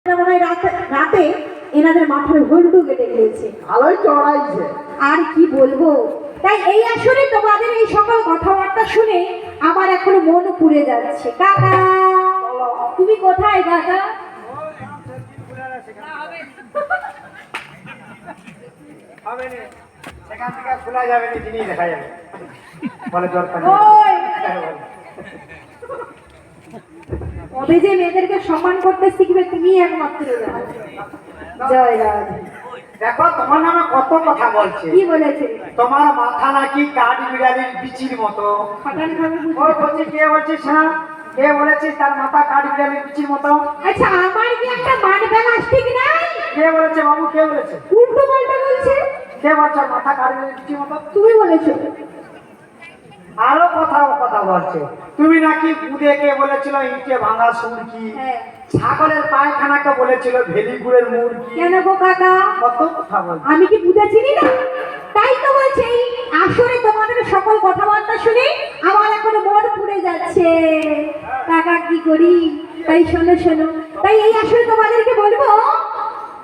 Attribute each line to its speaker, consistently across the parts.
Speaker 1: রাতে এনাদের মাথার হলুদ কেটে গিয়েছে,
Speaker 2: ভালোই চড়াইছে।
Speaker 1: আর কি বলবো। তাই এই আসলে তোমাদের এই সকল কথাবার্তা শুনে আমার এখনো মন পুড়ে যাচ্ছে। কাকা তুমি কোথায় কাকা?
Speaker 2: সেখান থেকে খোলা যাবে না, জিনিস দেখা যাবে। বলে দরকার
Speaker 1: কবে যে মেয়েদেরকে সম্মান করতে শিখবে তুমি একমাত্র জানো। জয় রাধে।
Speaker 2: দেখো তোমার নামে কত কথা বলছে।
Speaker 1: কি বলেছে?
Speaker 2: তোমার মাথা নাকি কাঠ বিড়ালির বিচির মতো। ওই বলছি কে বলছিস? হ্যাঁ কে বলেছিস তার মাথা কাঠ বিড়ালির বিচির মতো?
Speaker 1: আচ্ছা আমার কি একটা মানবেলা ঠিক নাই?
Speaker 2: কে বলেছে বাবু? কে বলেছে?
Speaker 1: উল্টো পাল্টা বলছে।
Speaker 2: কে বলছে মাথা কাঠ বিড়ালির বিচির মতো?
Speaker 1: তুমি বলেছো।
Speaker 2: আরো কথা বলছে। তুমি নাকি বুদেকে বলেছিল ইটে ভাঙা সুরকি। ছাগলের পায়খানাকে বলেছিল ভেলিগুড়ের মুরগি।
Speaker 1: কেন গো কাকা?
Speaker 2: কত কথা বলছে।
Speaker 1: আমি কি বুঝা চিনি না? তাই তো বলছি আসলে তোমাদের সকল কথাবার্তা শুনে আমার এখনো মন পুড়ে যাচ্ছে। কাকা কি করি? তাই শোনো শোনো, তাই এই আসলে তোমাদেরকে বলবো,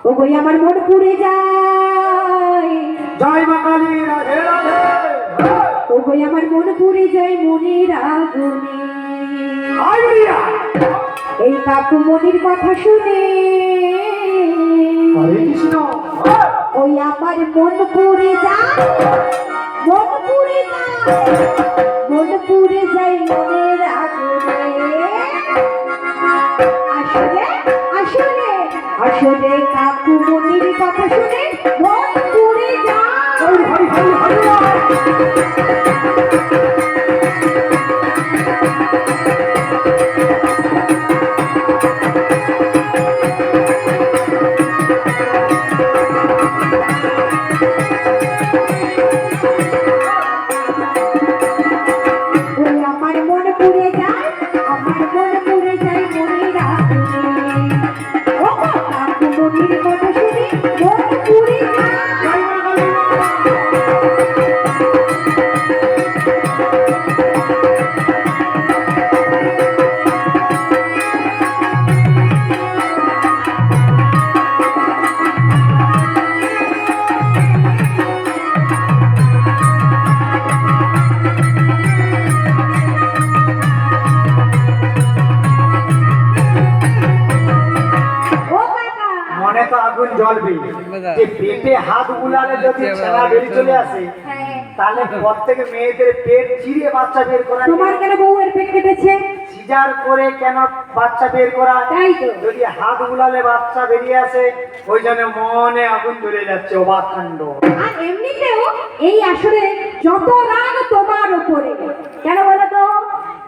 Speaker 1: ও গই আমার মন পুড়ে যায়।
Speaker 2: জয় মা কালী, রাধে রাধে।
Speaker 1: ও গই আমার মন পুড়ে যায় মনের আগুনে। এই কাকু মনির কথা শুনে
Speaker 2: হরে কৃষ্ণ।
Speaker 1: ওই আমার মন পুড়ে যায়, মন পুড়ে যায়, মন পুড়ে যায় মনের আগুনে। আসলে আসলে আসলে কাকু মনির কথা শুনে মন পুড়ে যায়।
Speaker 2: আগুন জ্বলবে যে পেটে হাত বুলালে যদি ছেলা বেরিয়ে চলে আসে, তাহলে প্রত্যেক মেয়েদের পেট চিরে বাচ্চা বের করা।
Speaker 1: তোমার কেন বউয়ের পেট কেটেছে?
Speaker 2: সিজার করে কেন বাচ্চা বের করা?
Speaker 1: তাই তো।
Speaker 2: যদি হাত বুলালে বাচ্চা বেরিয়ে আসে, ওই জন্য মনে আগুন ধরে যাচ্ছে। অবাক কাণ্ড।
Speaker 1: আর এমনিতেও এই আসলে যত রাগ তোমার উপরে। কেন বলো তো?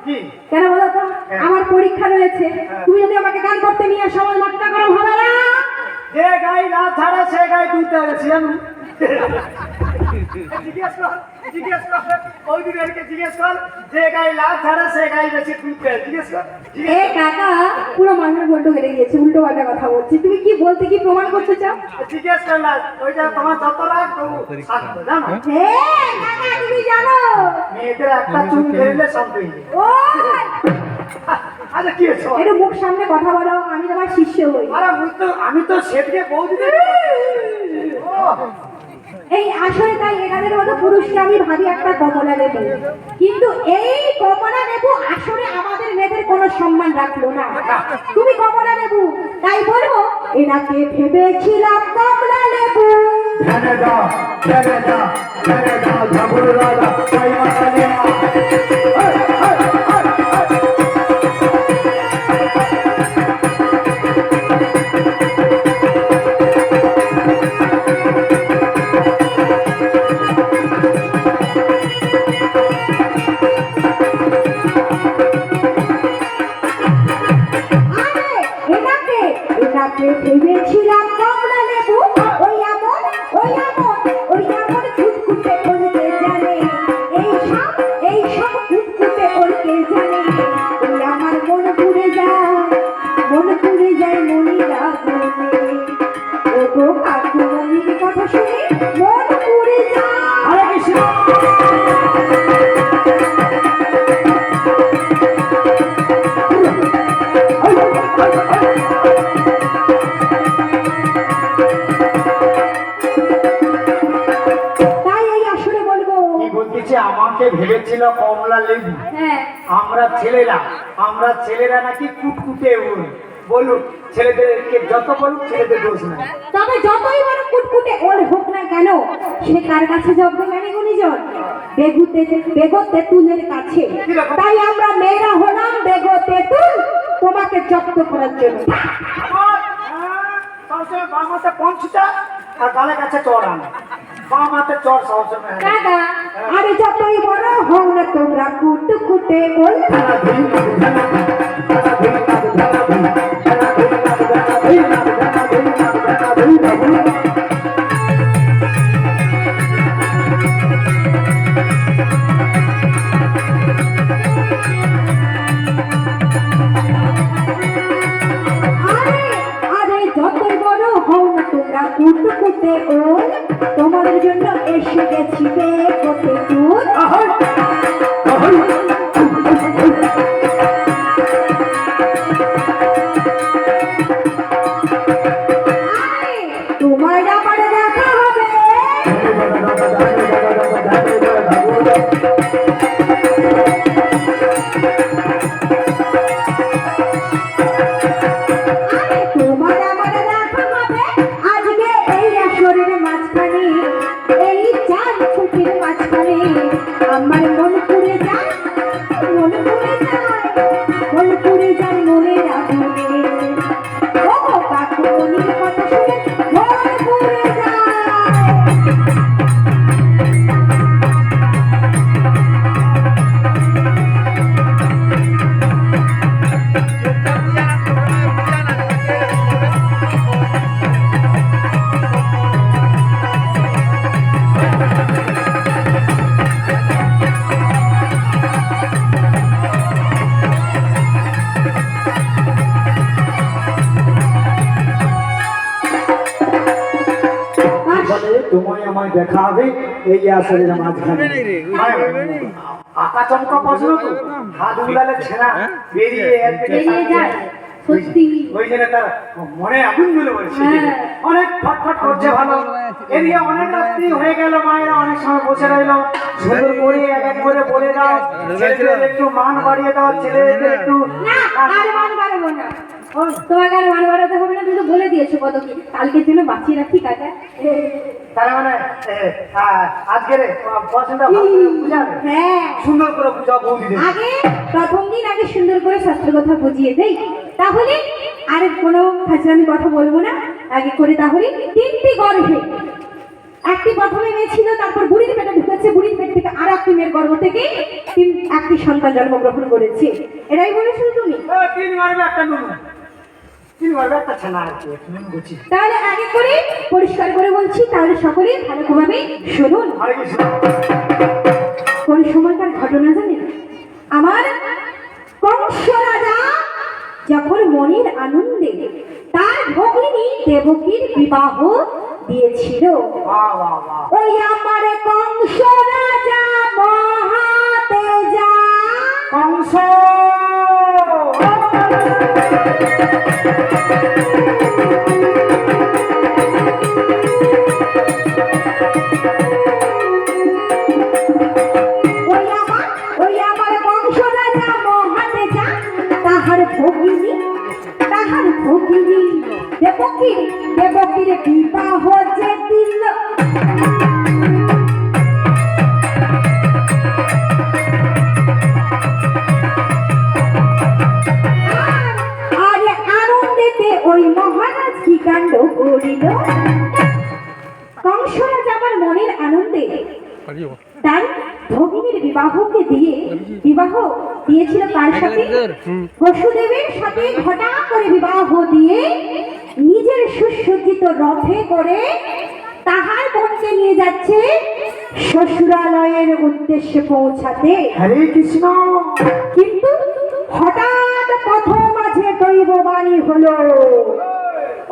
Speaker 2: কি
Speaker 1: কেন বলো তো? আমার পরীক্ষা রয়েছে, তুমি যদি আমাকে গান করতে নিয়ে সমাজ মাত্রা করো হবে না।
Speaker 2: যে গাই না ছাড়া সে গাই দুধ আছে জানো। জিজ্ঞেস কর ওই দিনেরকে জিজ্ঞেস কর, যে গাই লাভ ছাড়া সে গাই বেশি দুধ দেয়। জিজ্ঞেস কর।
Speaker 1: এ কাকা পুরো মাথার বড্ড হেরে গেছে, উল্টো পাল্টা কথা বলছি। তুমি কি বলতে কি প্রমাণ করতে চাও?
Speaker 2: জিজ্ঞেস কর না, ওই যে তোমার যত রাগ তবু শান্ত জানো।
Speaker 1: হ্যাঁ কাকা তুমি জানো
Speaker 2: মেয়েদের একটা চুল ধরলে শান্ত হয়ে যায়।
Speaker 1: ও
Speaker 2: আচ্ছা কি হয়েছে?
Speaker 1: একটু মুখ সামনে কথা বলো, আমি তোমার শিষ্য হই।
Speaker 2: আরে আমি তো সেদিকে বৌদিদের
Speaker 1: এই আসলে তাই এনাদের মতো পুরুষকে আমি ভাবি একটা কমলা লেবু, কিন্তু এই কমলা লেবু আসলে আমাদের মেয়েদের কোনো সম্মান রাখলো না। তুমি কমলা লেবু, তাই বলবো এনাকে ভেবেছিলাম কমলা লেবু। ভেবেছিলাম কমলা লেবু, ওই এমন ওই এমন ওই এমন কুটকুটে করতে জানে, এই সব কুটকুটে করতে জানে। ওই আমার মন পুড়ে যায়, মন পুড়ে যায় মনির আগুনে। ও গো কাকু মনির কথা শুনে মন পুড়ে যায়।
Speaker 2: হরে কৃষ্ণ। ছেলেরা নাকি কুটকুটে উল। বলুন, ছেলেদেরকে যত বলুক ছেলেদের দোষ নাই।
Speaker 1: তবে যতই বড় কুটকুটে ওর হোক না কেন, সে কার কাছে জব্দ মানে গুণীজন? বেগতে তুলের কাছে। তাই আমরা মেয়েরা হলাম বেগতে তুল, তোমাকে জব্দ করার জন্য।
Speaker 2: সবসময় বাম হাতে পঞ্চটা আর গালের কাছে চড় আনে। বাম হাতে চড় সবসময়।
Speaker 1: দাদা, আরে যতই বড় হও না তোমরা কুটকুটে ওল। কুটকুটে ওল, তোমাদের জন্য এসে গেছি বেগতে তুল। তোমার আবার দেখা হবে। তোমার আবার দেখা হবে আজকে এই আসরের মাঝখানে, এই চার ফুটের মাঝখানে। আমার মন পুড়ে যায়, মন পুড়ে যায়, মন পুড়ে যায় মনের আগুনে। ও কাকুমনির কথা শুনে মন পুড়ে যায়।
Speaker 2: তোমায় আমায় দেখা হবে এই আসরের মাঝখানে। আকা চমকা প্রশ্ন তো, হাত উড়ালে ছেঁড়া বেরিয়ে
Speaker 1: বেরিয়ে যায়। সত্যি
Speaker 2: ওই জন্য তার মনে আগুন গুলো বলছে। অনেক ফটফট করছে ভালো। এদিকে অনেক রাত্রি হয়ে গেল, মায়েরা অনেক সময় বসে রইল। সুন্দর করে এক এক করে বলে দাও, ছেলেদের একটু মান বাড়িয়ে দাও, ছেলেদের একটু।
Speaker 1: না, আর মান বাড়াবো না। তোমাকে আর মান বাড়াতে হবে না, তুমি তো বলে দিয়েছো কত কি। কালকের জন্য বাঁচিয়ে রাখি কাকা।
Speaker 2: তার মানে আজকের পছন্দ বুঝাবে।
Speaker 1: হ্যাঁ,
Speaker 2: সুন্দর করে বুঝাও বৌদিদের।
Speaker 1: আগে প্রথম দিন আগে সুন্দর করে শাস্ত্র কথা বুঝিয়ে দেই, তাহলে আর কোনো ফাজলামি কথা বলবো না। আগে করে তাহলে তিনটি গর্ভে, একটি প্রথমে মেয়ে ছিল, তারপর বুড়ির পেটে ঢুকেছে, বুড়ির পেট থেকে আর একটি মেয়ের গর্ভ থেকে একটি সন্তান জন্মগ্রহণ করেছে। এটাই বলেছিল তুমি।
Speaker 2: তিন মারবে একটা নুন, তিন মারবে একটা ছানা আর কি নুন বুঝি।
Speaker 1: তাহলে আগে করে পরিষ্কার করে বলছি, তাহলে সকলে ভালোভাবে শুনুন।
Speaker 2: আরে কি
Speaker 1: কোন সময়কার ঘটনা জানেন? আমার কংস রাজা যখন মনের আনন্দে তার ভগিনী দেবকীর বিবাহ দিয়েছিল,
Speaker 2: বাহ বাহ বাহ।
Speaker 1: ওই আমার কংস রাজা মহাতেজা
Speaker 2: কংস
Speaker 1: ওই আমার কংস রাজা মহাতেজা তাহার ভগিনী দেবকীর বিবাহ যে দিল। আরে আনন্দেতে ওই মহারাজ কি কাণ্ড করিল। কংস রাজা আমার মনের আনন্দে তার ভগিনীর বিবাহ দিয়েছিল কার সাথে? বসুদেবের সাথে ঘটা করে বিবাহ দিয়ে নিজের সুসজ্জিত রথে করে তাহার বোনকে নিয়ে যাচ্ছে শ্বশুরালয়ের উদ্দেশ্যে পৌঁছাতে।
Speaker 2: হরে কৃষ্ণ।
Speaker 1: কিন্তু হঠাৎ পথ মাঝে দৈববাণী হলো,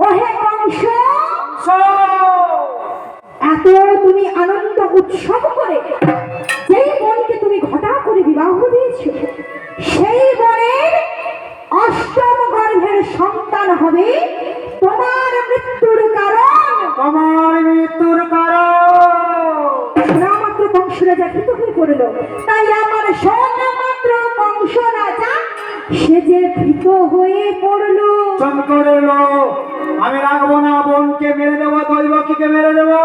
Speaker 1: ওহে কংস, এত তুমি আনন্দ উৎসব করে যেই বোনকে তুমি ঘটা করে বিবাহ দিয়েছ, সেই বোনের অষ্টম গর্ভের সন্তান হবে তোমার মৃত্যুর কারণ।
Speaker 2: তোমার মৃত্যুর কারণ
Speaker 1: শোনা মাত্র কংস রাজা ভীত হয়ে পড়ল। তাই আমার শোনা মাত্র কংস কংস রাজা সে যে ভীত হয়ে পড়লো।
Speaker 2: চমকে এলো, আমি রাখবো না, বোনকে মেরে দেবো, দৈবকীকে মেরে দেবো।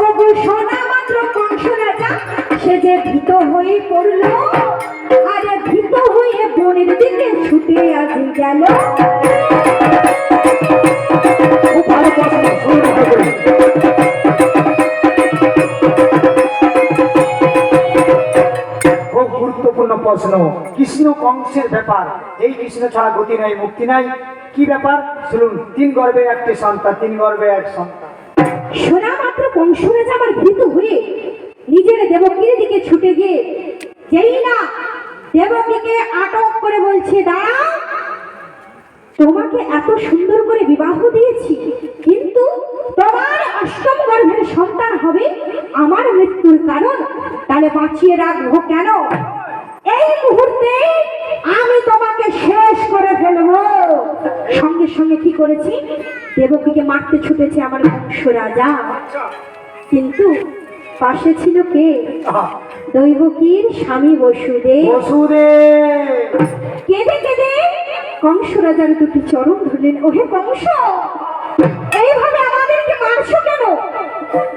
Speaker 1: ওগো শোনা মাত্র কংস রাজা সে যে ভীত হয়ে পড়লো, আরে ভীত হয়ে বনের দিকে ছুটে আসি গেল।
Speaker 2: খুব ভালো প্রশ্ন, শুনুন ভালো করে। খুব গুরুত্বপূর্ণ প্রশ্ন। কৃষ্ণ কংসের ব্যাপার, এই কৃষ্ণ ছাড়া গতি নাই, মুক্তি নাই। কি ব্যাপার শুনুন। 3 গর্ভে একটি সন্তান, 3 গর্ভে এক সন্তান।
Speaker 1: শোনা মাত্র কংস রাজা আবার ভীত হয়ে নিজের দেবকীর দিকে ছুটে গিয়ে যেই না দেবকীকে আটক করে বলছে, দাঁড়া, তোমাকে এত সুন্দর করে বিবাহ দিয়েছি, কিন্তু তোমার অষ্টম গর্ভের সন্তান হবে আমার মৃত্যুর কারণ, তাহলে বাঁচিয়ে রাখবো কেন? এই মুহূর্তে আমি তোমাকে শেষ করে ফেলবো। সঙ্গে সঙ্গে কি করেছি, দেবকীকে মারতে ছুটেছে আমার কংস রাজা। কিন্তু পাশে ছিল কে? দৈবকীর স্বামী বসুদেব।
Speaker 2: বসুদেব
Speaker 1: কেঁদে কেঁদে কংস রাজার দুটি চরণ ধরলেন। ওহে কংস, এইভাবে আমাদেরকে মারছো কেন?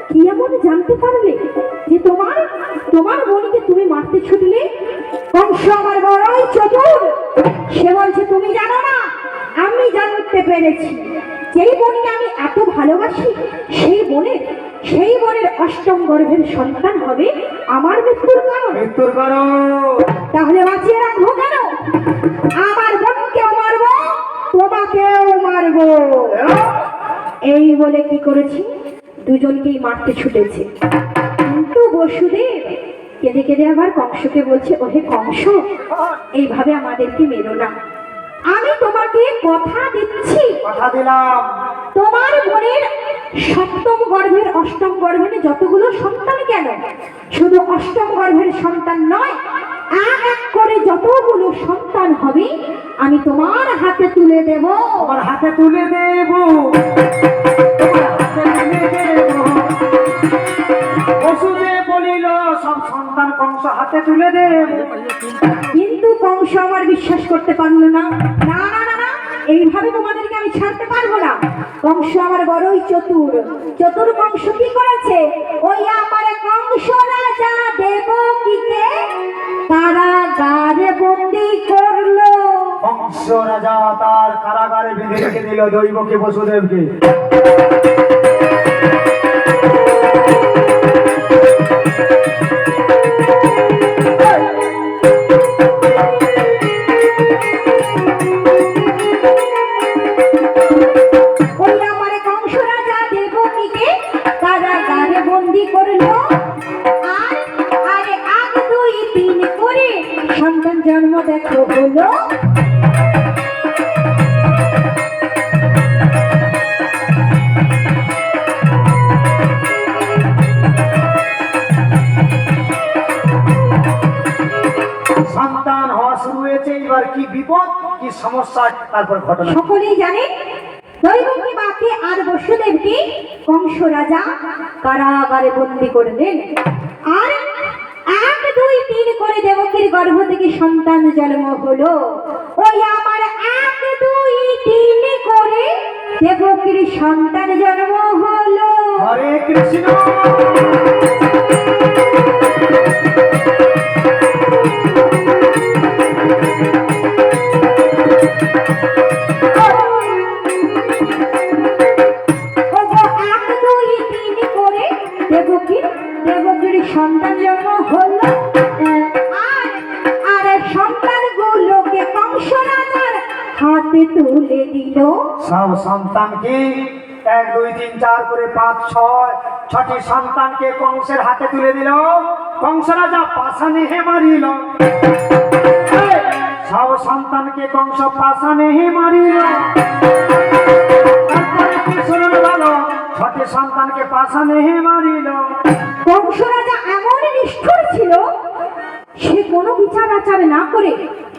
Speaker 1: কি এমন জানতে পারলে যে তোমার তোমার বোনকে তুমি মারতে ছুটলে? কংস আমার বড়ই চতুর, সে বলছে তুমি জানো না, আমি জানতে পেরেছি। যেই বোনকে আমি এত ভালোবাসি সেই বোনের অষ্টম গর্ভের সন্তান হবে আমার মৃত্যুর কারণ।
Speaker 2: মৃত্যুর কারণ।
Speaker 1: তাহলে বাঁচিয়ে রাখবো কেন? আমার বোনকেও মারবো, তোমাকেও মারবো। এই বলে কি করেছি, দুজনকেই মারতে ছুটেছে। কিন্তু বসুদেব কেঁদে কেঁদে আবার কংসকে বলছে, ওহে কংস, এইভাবে আমাদেরকে মেরো না। আমি তোমাকে কথা দিচ্ছি,
Speaker 2: কথা দিলাম,
Speaker 1: তোমার বোনের সপ্তম গর্ভের অষ্টম গর্ভের যতগুলো সন্তান, কেন শুধু অষ্টম গর্ভের সন্তান নয়, এক এক করে যতগুলো সন্তান হবে আমি তোমার হাতে তুলে দেব।
Speaker 2: আমার হাতে তুলে দেব, তোমার হাতে তুলে দেব। বসুদেব বলিল, সব সন্তান কংস হাতে তুলে দেব।
Speaker 1: কিন্তু কংস আমার বিশ্বাস করতে পারলো না। না না না না, এইভাবে তোমাদেরকে আমি ছাড়তে পারবো না। কংস আমার বড়ই চতুর। চতুর কংস কি করেছে, ওই আমার কংস রাজা দেবকীকে কারাগারে বন্দি করলো।
Speaker 2: কংস রাজা তার কারাগারে বেঁধে রেখে দিল দৈবকী বসুদেবকে।
Speaker 1: ওই আমার কংস রাজা দেবকীকে কারাগারে বন্দি করলো। আর আরে 1 2 3 করে সন্তান জন্ম দেখো হলো।
Speaker 2: সন্তান হওয়া শুরু হয়েছে, এবার কি বিপদ, কি সমস্যা, তারপর ঘটনা।
Speaker 1: সকলেই জানে দৈবকী মাকে আর বসুদেবকে কংস রাজা কারাগারে বন্দি করলেন। আর 1 2 3 করে দেবকীর গর্ভ থেকে সন্তান জন্ম হলো। ওই আমার 1 2 3 করে দেবকীর সন্তান জন্ম হলো।
Speaker 2: হরে কৃষ্ণ।
Speaker 1: দেবকীর সন্তান জন্ম হলো। আর সন্তানগুলোকে কংস রাজার হাতে তুলে দিল।
Speaker 2: সব সন্তানকে 1 2 3 4 করে 5 6 6টি সন্তানকে কংসের হাতে তুলে দিল। কংস রাজা পাশানে মারিল। সব সন্তানকে কংস পাশানে মারিল। তারপরে কি শুনুন ভালো, 6টি সন্তানকে পাশানে মারিল।
Speaker 1: কংস রাজা এমন নিষ্ঠুর ছিল, সে কোনো বিচার আচার না করে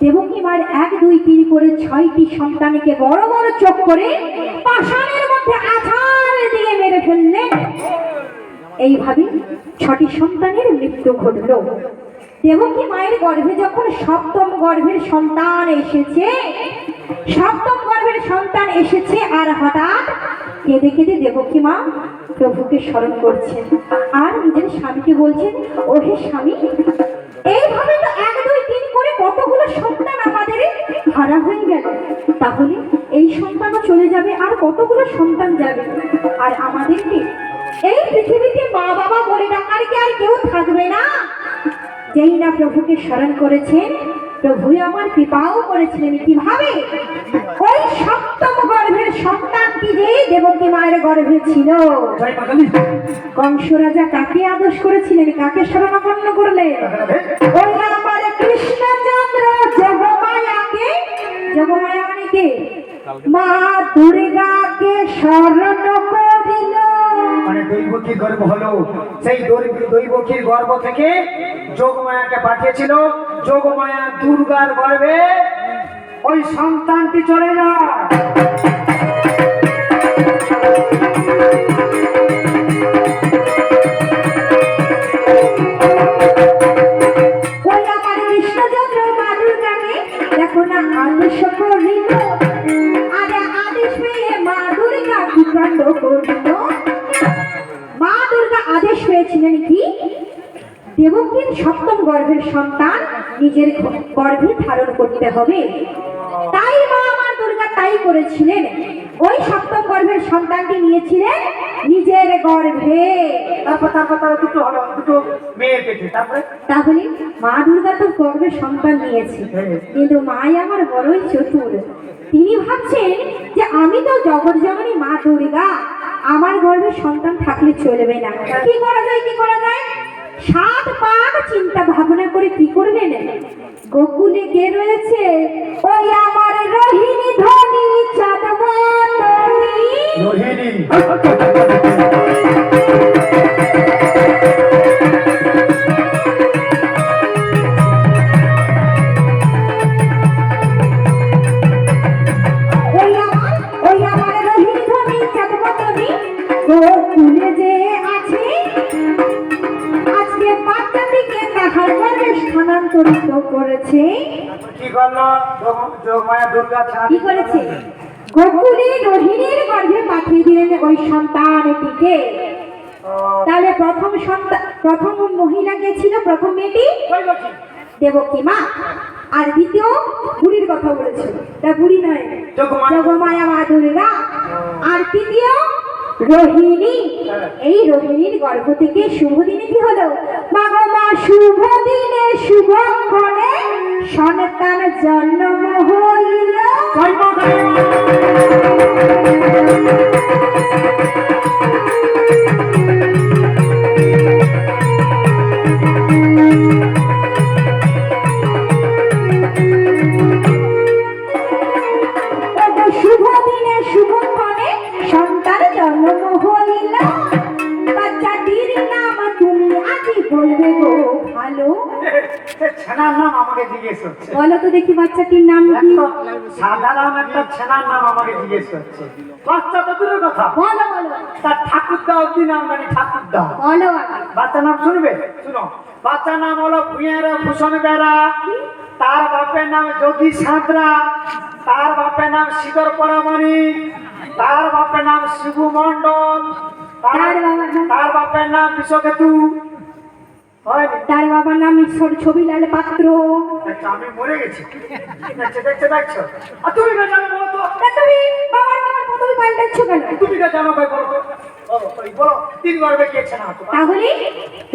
Speaker 1: দেবকী মায়ের 1 2 3 করে 6টি সন্তানকে বড় বড় চোখ করে পাষাণের মধ্যে আছাড় দিয়ে মেরে ফেললেন। এইভাবে 6টি সন্তানের মৃত্যু ঘটল। দেবকী মায়ের গর্ভে যখন সপ্তম গর্ভের সন্তান এসেছে আর হঠাৎ কেঁদে কেঁদে দেবকী মা প্রভুকে স্মরণ করছেন আর নিজের স্বামীকে বলছেন, ও হে স্বামী, এইভাবে তো 1 2 3 করে কতগুলো সন্তান আমাদের হারা হয়ে গেল, তাহলে এই সন্তানও চলে যাবে আর কতগুলো সন্তান যাবে, আর আমাদেরকে এই পৃথিবীতে মা বাবা বলে ডাকার কি আর কেউ থাকবে না? যেই না প্রভুকে স্মরণ করেছেন, প্রভু আমার কৃপাও করেছিলেন। কিভাবে? ওই সপ্তম গর্ভের সন্তানটি যে দেবকী মায়ের গর্ভে ছিল, কংস রাজা কাকে আদেশ করেছিলেন, কাকে শরণাপন্ন করলেন? ওই আমার কৃষ্ণচন্দ্র যোগমায়াকে, যোগমায়া মানে কে? মা দুর্গাকে শরণ করিল।
Speaker 2: মানে দৈবকীর গর্ভ হলো, সেই দৈবকীর গর্ভ থেকে যোগমায়াকে পাঠিয়েছিল। যোগমায়া দুর্গার গর্ভে ওই সন্তানটি চলে যায়।
Speaker 1: ওই আমার কৃষ্ণচন্দ্র মা দুর্গাকে দেখো না আদেশ করিল, আর আদেশ পেয়ে মা দুর্গা কি কাণ্ড করিল? মা দুর্গা আদেশ পেয়েছিলেন কি? দেবকীর সপ্তম গর্ভের সন্তান নিজের গর্ভে ধারণ করতে হবে। তাই মা আমার দুর্গা তাই করেছিলেন, ওই সপ্তম গর্ভের সন্তানটি নিয়েছিলেন নিজের গর্ভে।
Speaker 2: তারপর দুটো হলো, দুটো মেয়ের পেটে।
Speaker 1: তাহলে মা দুর্গা তো গর্ভে সন্তান নিয়েছে, কিন্তু মাই আমার বড়ই চতুর। তিনি ভাবছেন যে আমি তো জগৎ জননী মা দুর্গা, আমার গর্ভে সন্তান থাকলে চলবে না। কি করা যায়? 7 পাক চিন্তা ভাবনা করে কি করলেন? গোকুলে কে রয়েছে? ওই আমার রোহিণী ধনী চাঁদমণি। ওই আমার রোহিণী ধনী চাঁদমণি গোকুলে যে আছে, আজকে বাচ্চাটিকে তাহার গর্ভে স্থানান্তরিত করেছে।
Speaker 2: কি করলো যোগমায়া দুর্গা?
Speaker 1: কি করেছে? গোকুলে রোহিণীর গর্ভে পাঠিয়ে দিলেন ওই সন্তানটিকে। তাহলে প্রথম মহিলা কে ছিল? প্রথম মেয়েটি দেবকী মা, আর দ্বিতীয় বুড়ির কথা বলেছিল, তা বুড়ি নয়, যোগমায়া মা দুর্গা। আর তৃতীয় রোহিণী। এই রোহিণীর গর্ভ থেকে শুভ দিনে কি হলো? মা শুভ দিনে শুভক্ষণে সন্তান জন্ম হইল। শুভ দিনে শুভক্ষণে সন্তান জন্ম হইল। বাচ্চাটির নাম তুমি আজই বলবে গো ভালো।
Speaker 2: ছেনার নাম আমাকে জিজ্ঞেস করছে।
Speaker 1: বলো তো দেখি বাচ্চাটির নাম কি?
Speaker 2: সাধারণ একটা ছেনার নাম আমাকে জিজ্ঞেস করছে। বাচ্চা তো দূরের কথা,
Speaker 1: বলো
Speaker 2: তার ঠাকুরদা অব্দি নাম জানি, ঠাকুরদা।
Speaker 1: বলো
Speaker 2: বাচ্চার নাম শুনবে? শুনো, বাচ্চার নাম হলো ভুঁইয়ারা ভূষণ বেড়া, তার বাপের নাম যোগী সাঁতরা, তার বাপের নাম শিকর পরামানিক, তার বাপের নাম শিবু মন্ডল, তার বাপের নাম বিশ্বকেতু।
Speaker 1: তার বাবার নাম ঈশ্বর ছবিলাল পাত্র।
Speaker 2: আমি মরে গেছি, দেখছো? আর তুমি কে জানো বলো তো?
Speaker 1: তুমি বাবার পদবি পাল্টাচ্ছ কেন?
Speaker 2: তুমি কে জানো ভাই বলো তো? বলো 3 গর্ভে কে ছেনা?
Speaker 1: তাহলে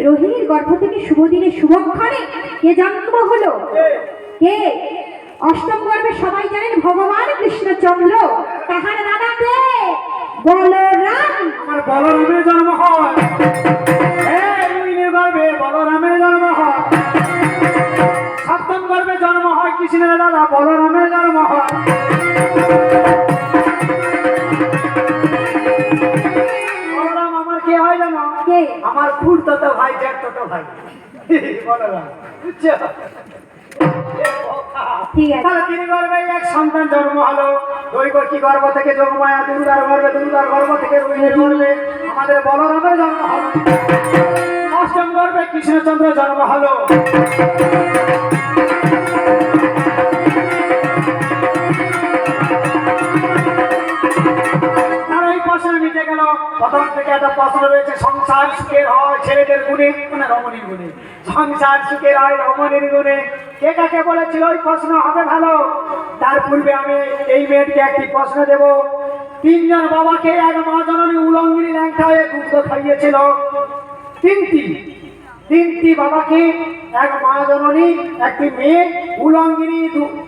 Speaker 1: রোহিণীর গর্ভ থেকে শুভ দিনে শুভক্ষণে কে জন্ম হলো? কে? অষ্টম গর্ভে সবাই জানেন ভগবান কৃষ্ণচন্দ্র, তাহার দাদা কে? বলরাম।
Speaker 2: আমার বলরামের জন্ম হয়। রোহিণীর গর্ভে বলরামের জন্ম হয়। সপ্তম গর্ভে জন্ম হয় কৃষ্ণের দাদা বলরামের জন্ম হয়। বলরাম আমার কে হয় জানো?
Speaker 1: কে?
Speaker 2: আমার খুড়তো ভাই, জ্যাঠতো ভাই বলরাম, বুঝছো?
Speaker 1: ঠিক আছে।
Speaker 2: তাহলে তিনি গর্ভে এক সন্তান জন্ম হলো। দৈবকী গর্ভ থেকে যোগমায়া, দুর্গার গর্ভে, দুর্গার গর্ভ থেকে রোহিণীর গর্ভে আমাদের বলরামের জন্ম হলো। অষ্টম গর্ভে কৃষ্ণচন্দ্র জন্ম হলো। তার এই প্রশ্ন মিটে গেল। প্রথম থেকে একটা প্রশ্ন রয়েছে, সংসার সুখের হয় ছেলেদের গুণে মানে রমণীর গুণে, সংসার সুখের হয় রমণীর গুণে। কে কাকে বলেছিল ওই প্রশ্ন হবে ভালো। তার পূর্বে আমি এই মেয়েটিকে একটি প্রশ্ন দেব। তিনজন বাবাকে এক মা জননী উলঙ্গিনী ল্যাংটা হয়ে দুগ্ধ খাইয়েছিল। তিনটি বাবাকে এক মা জননী, একটি মেয়ে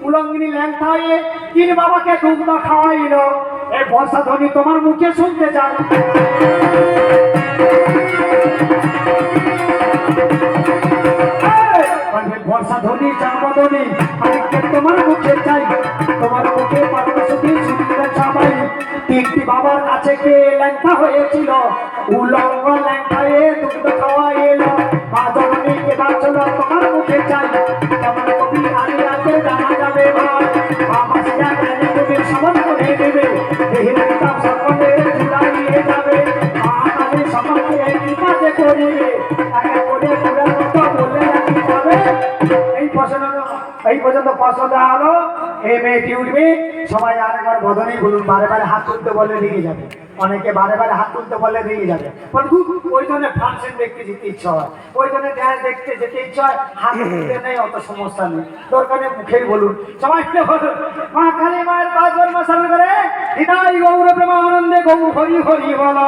Speaker 2: উলঙ্গিনী ল্যাংটা হয়ে তিন বাবাকে দুগ্ধ খাওয়াইল। এই বর্ষা ধ্বনি তোমার মুখে শুনতে চাই। বর্ষা ধ্বনি জন্মধ্বনি আমি তোমার মুখে চাই, তোমার মুখে পার্বতী শুনতে সবাই। তিনটি বাবার কাছে কে ল্যাংটা হয়েছিল, উলঙ্গ ল্যাংটা হয়ে দুগ্ধ খাওয়া এলো। মা জননীকে বাঁচল তোমার মুখে চাই, তোমার কবি আগে আগে জানা যাবে ভাই। আমার সেরা জ্ঞানী তুমি সমান করে দেবে, এই ল্যাংটা সকলে জুড়াইয়ে যাবে। মা কালী সকলকে কি কাজে করিবে, আগে করে পুরার মতো বলে রাখি পাবে। এই পর্যন্ত প্রশ্ন দেওয়া হলো। এই মেয়েটি উঠবে, সবাই আরেকবার বদনে বলুন। বারে বারে হাত তুলতে বললে রেগে যাবে, অনেকে বারে বারে হাত তুলতে বললে রেগে যাবে। ওই জন্য ফাংশন দেখতে যেতে ইচ্ছা হয়, ওই জন্য ড্যান্স দেখতে যেতে ইচ্ছা হয়। হাত তুলতে নেই, অত সমস্যা নেই, দরকার নেই মুখেই বলুন। সবাই বলুন, মা কালী মায়ের পাঁচ জন্ম স্মরণ করে হৃদয় গৌর প্রেম আনন্দে গৌ হরি হরি বল।